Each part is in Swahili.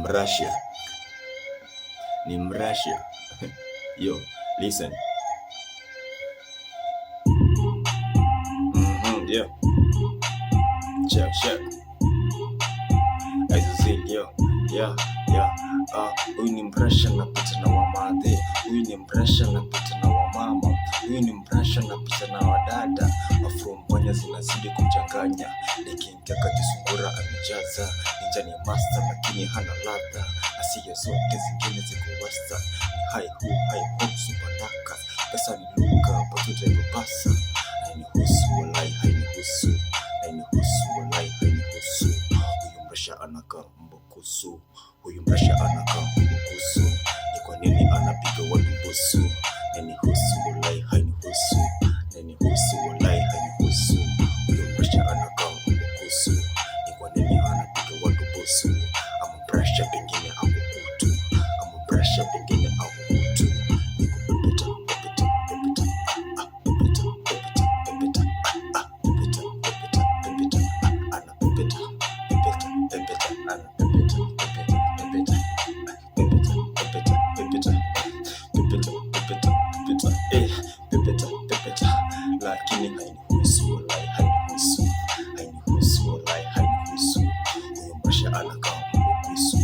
Mrussia. Ni Mrussia. Yo, listen. Yeah. Check. Yo, yeah. Huyu ni Mrussia napita na wamadhe. Huyu ni Mrussia napita na wamama. Huyu ni Mrussia napita na wadada. Afrompanya zinazidi kumchanganya. Nikiingia kisungura amejaza. Ninja ni master lakini hana ladha. Asiye zote zingine ziko wasta. Ni high hope super daka. Pesa ni luka patuta ibabasa. Hainihusu walai hainihusu. Huyu Mrussia anakaa mbukusu. Huyu Mrussia anakaa mbukusu. Ni kwa nini anapiga watu busu? Hainihusu walai hainihusu. Huyu Mrussia anakaa mbukusu. Ni kwa nini anapiga watu busu? Ama Mrussia pengine ako kutu. Lakini hainihusu walai hainihusu. Huyu Mrussia anakaa mbukusu.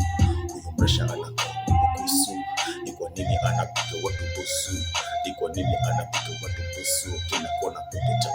Ni kwa nini anapiga watu busu? Kila kona pepeta.